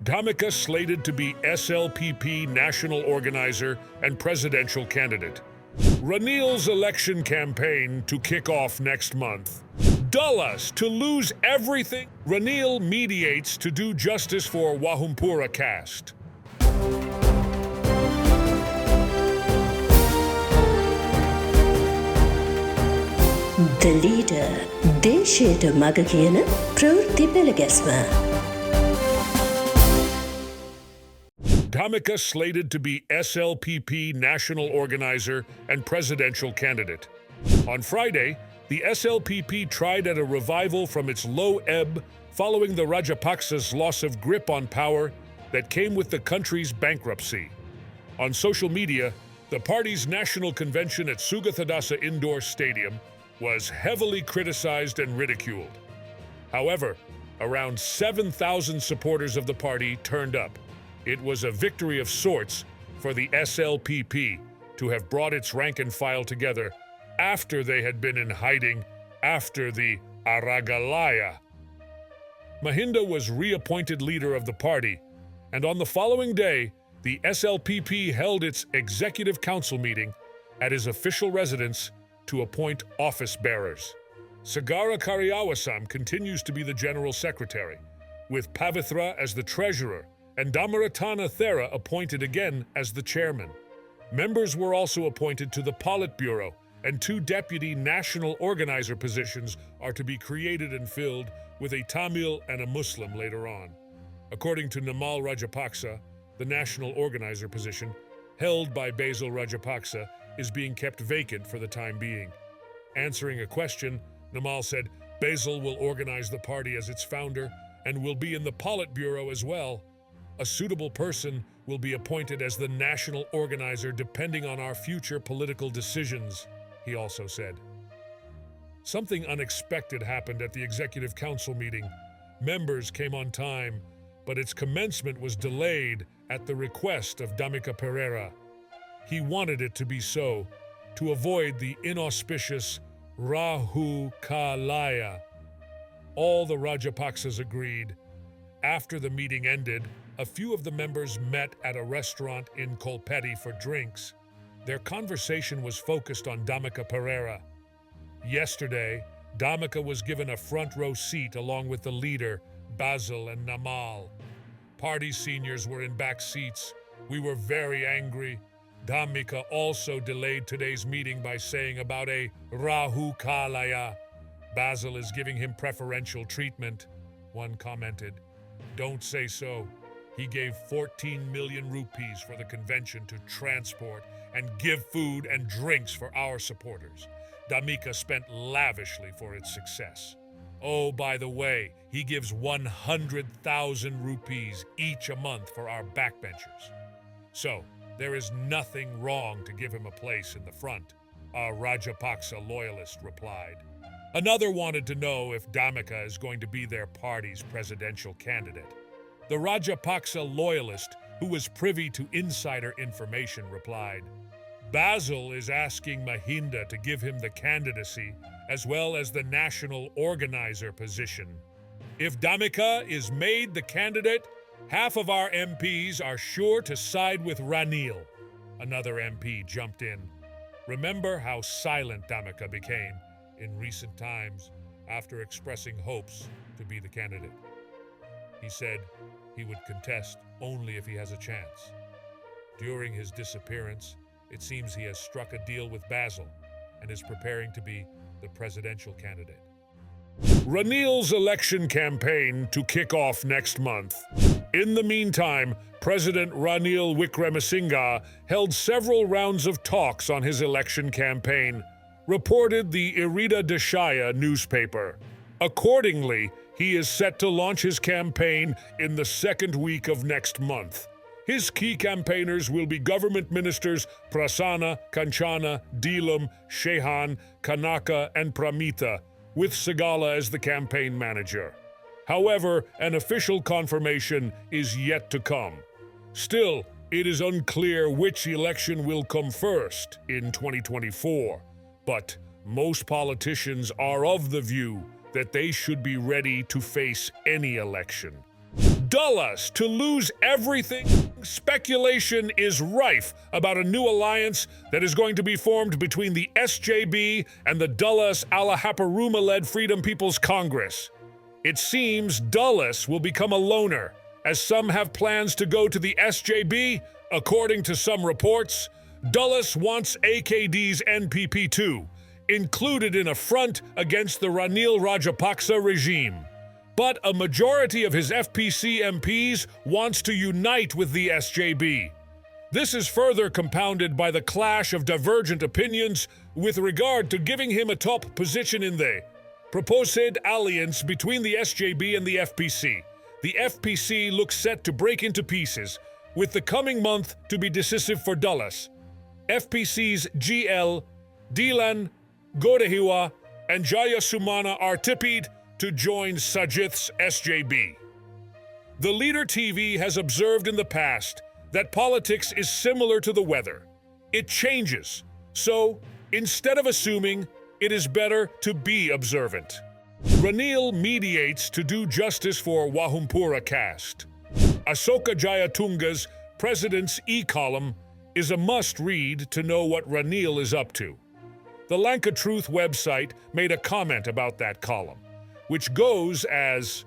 Dhammika slated to be SLPP national organizer and presidential candidate. Ranil's election campaign to kick off next month. Dulles to lose everything. Ranil mediates to do justice for Wahumpura caste. The leader, දේශයට මග කියන ප්‍රවෘත්ති පෙළගැස්ම. Dhammika slated to be SLPP national organizer and presidential candidate. On Friday, the SLPP tried at a revival from its low ebb following the Rajapaksa's loss of grip on power that came with the country's bankruptcy. On social media, the party's national convention at Sugathadasa Indoor Stadium was heavily criticized and ridiculed. However, around 7,000 supporters of the party turned up. It was a victory of sorts for the SLPP to have brought its rank and file together after they had been in hiding after the Aragalaya. Mahinda was reappointed leader of the party, and on the following day, the SLPP held its executive council meeting at his official residence to appoint office bearers. Sagara Karyawasam continues to be the general secretary, with Pavithra as the treasurer and Damaratana Thera appointed again as the chairman. Members were also appointed to the Politburo, and 2 deputy national organizer positions are to be created and filled with a Tamil and a Muslim later on. According to Namal Rajapaksa, the national organizer position, held by Basil Rajapaksa, is being kept vacant for the time being. Answering a question, Namal said Basil will organize the party as its founder and will be in the Politburo as well. A suitable person will be appointed as the national organizer depending on our future political decisions, he also said. Something unexpected happened at the Executive Council meeting. Members came on time, but its commencement was delayed at the request of Dhammika Pereira. He wanted it to be so, to avoid the inauspicious Rahu Kalaya. All the Rajapaksas agreed. After the meeting ended, a few of the members met at a restaurant in Kolpeti for drinks. Their conversation was focused on Dhammika Pereira. Yesterday, Dhammika was given a front row seat along with the leader, Basil and Namal. Party seniors were in back seats. We were very angry. Dhammika also delayed today's meeting by saying about a Rahu Kalaya. Basil is giving him preferential treatment, one commented. Don't say so. He gave 14 million rupees for the convention to transport and give food and drinks for our supporters. Dhammika spent lavishly for its success. Oh, by the way, he gives 100,000 rupees each a month for our backbenchers. So, there is nothing wrong to give him a place in the front, a Rajapaksa loyalist replied. Another wanted to know if Dhammika is going to be their party's presidential candidate. The Rajapaksa loyalist, who was privy to insider information, replied, Basil is asking Mahinda to give him the candidacy as well as the national organizer position. If Dhammika is made the candidate, half of our MPs are sure to side with Ranil. Another MP jumped in. Remember how silent Dhammika became in recent times after expressing hopes to be the candidate. He said he would contest only if he has a chance. During his disappearance, it seems he has struck a deal with Basil and is preparing to be the presidential candidate. Ranil's election campaign to kick off next month. In the meantime, President Ranil Wickremesinghe held several rounds of talks on his election campaign, reported the Irida Deshaya newspaper. Accordingly, he is set to launch his campaign in the second week of next month. His key campaigners will be government ministers Prasanna, Kanchana, Deelam, Shehan, Kanaka, and Pramita, with Sagala as the campaign manager. However, an official confirmation is yet to come. Still, it is unclear which election will come first in 2024, but most politicians are of the view that they should be ready to face any election. dull us, to lose everything. Speculation is rife about a new alliance that is going to be formed between the SJB and the Dulles Alahaparuma-led Freedom People's Congress. It seems Dulles will become a loner, as some have plans to go to the SJB. According to some reports, Dulles wants AKD's NPP too, included in a front against the Ranil Rajapaksa regime. But a majority of his FPC MPs wants to unite with the SJB. This is further compounded by the clash of divergent opinions with regard to giving him a top position in the proposed alliance between the SJB and the FPC. The FPC looks set to break into pieces, with the coming month to be decisive for Dulles. FPC's GL, Dilan, Godahiwa, and Jaya Sumana are tipped to join Sajith's SJB. The Leader TV has observed in the past that politics is similar to the weather. It changes. So, instead of assuming, it is better to be observant. Ranil mediates to do justice for Wahumpura caste. Asoka Jayatunga's President's E-column is a must-read to know what Ranil is up to. The Lanka Truth website made a comment about that column, which goes as,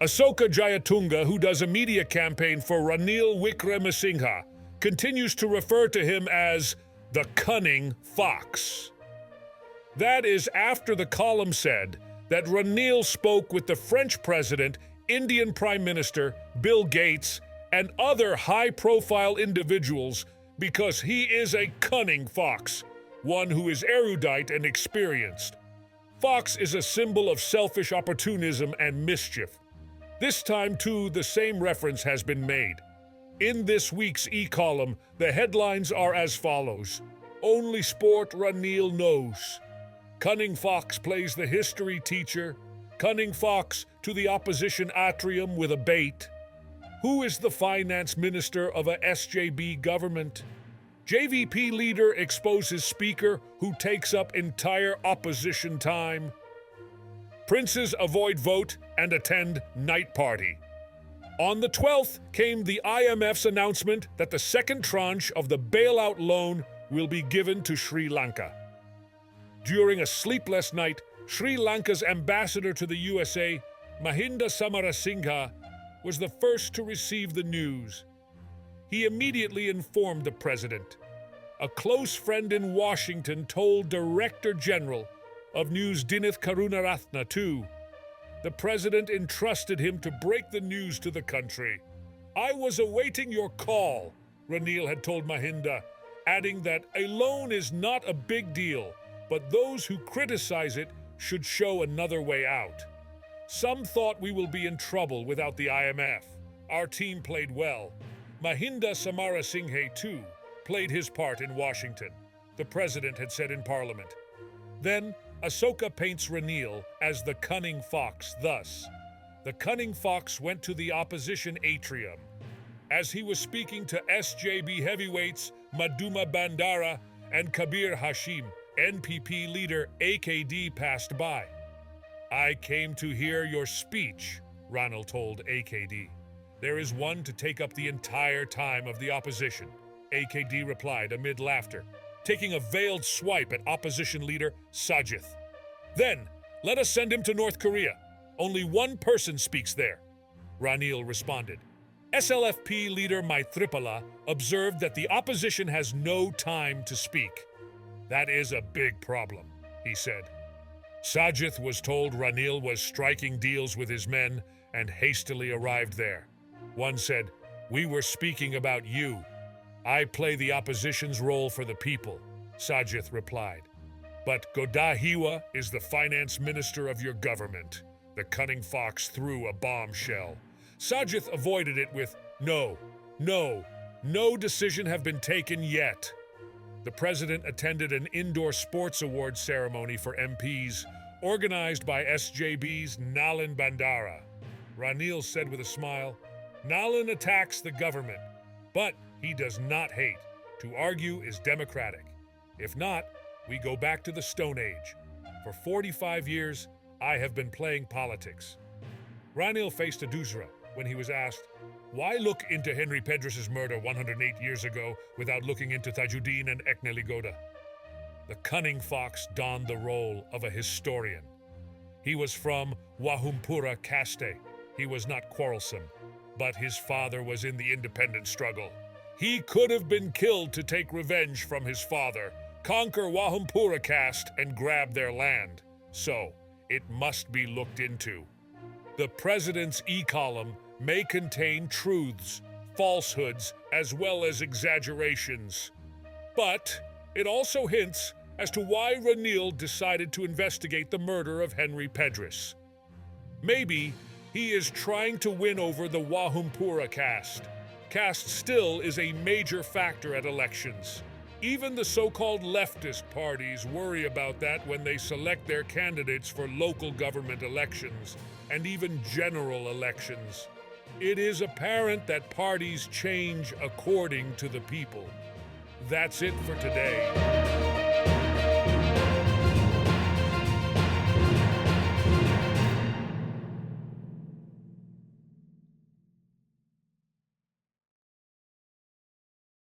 Asoka Jayatunga, who does a media campaign for Ranil Wickremesinghe, continues to refer to him as the cunning fox. That is after the column said that Ranil spoke with the French president, Indian Prime Minister, Bill Gates, and other high-profile individuals because he is a cunning fox, one who is erudite and experienced. Fox is a symbol of selfish opportunism and mischief. This time, too, the same reference has been made. In this week's E-column, the headlines are as follows. Only sport Ranil knows. Cunning Fox plays the history teacher. Cunning Fox to the opposition atrium with a bait. Who is the finance minister of a SJB government? JVP leader exposes speaker who takes up entire opposition time. Princes avoid vote and attend night party. On the 12th came the IMF's announcement that the second tranche of the bailout loan will be given to Sri Lanka. During a sleepless night, Sri Lanka's ambassador to the USA, Mahinda Samarasinghe, was the first to receive the news. He immediately informed the president. A close friend in Washington told Director General of News Dinith Karunaratne too. The president entrusted him to break the news to the country. I was awaiting your call, Ranil had told Mahinda, adding that a loan is not a big deal, but those who criticize it should show another way out. Some thought we will be in trouble without the IMF. Our team played well. Mahinda Samarasinghe, too, played his part in Washington, the president had said in Parliament. Then, Asoka paints Ranil as the cunning fox thus. The cunning fox went to the opposition atrium. As he was speaking to SJB heavyweights Madhuma Bandara and Kabir Hashim, NPP leader AKD passed by. I came to hear your speech, Ranil told AKD. There is one to take up the entire time of the opposition, AKD replied amid laughter, taking a veiled swipe at opposition leader Sajith. Then, let us send him to North Korea. Only one person speaks there, Ranil responded. SLPP leader Maithripala observed that the opposition has no time to speak. That is a big problem, he said. Sajith was told Ranil was striking deals with his men and hastily arrived there. One said, "We were speaking about you. I play the opposition's role for the people," Sajith replied. "But Godahiwa is the finance minister of your government." The cunning fox threw a bombshell. Sajith avoided it with, No decision have been taken yet." The president attended an indoor sports awards ceremony for MPs organized by SJB's Nalin Bandara. Ranil said with a smile, "Nalin attacks the government, but he does not hate. To argue is democratic. If not, we go back to the Stone Age. For 45 years, I have been playing politics." Ranil faced a Dusra, when he was asked, "Why look into Henry Pedris's murder 108 years ago without looking into Tajuddin and Ekneligoda?" The cunning fox donned the role of a historian. He was from Wahumpura caste. He was not quarrelsome, but his father was in the independence struggle. He could have been killed to take revenge from his father, conquer Wahumpura caste, and grab their land. So, it must be looked into. The president's e-column may contain truths, falsehoods, as well as exaggerations. But it also hints as to why Ranil decided to investigate the murder of Henry Pedris. Maybe he is trying to win over the Wahumpura caste. Caste still is a major factor at elections. Even the so-called leftist parties worry about that when they select their candidates for local government elections and even general elections. It is apparent that parties change according to the people. That's it for today.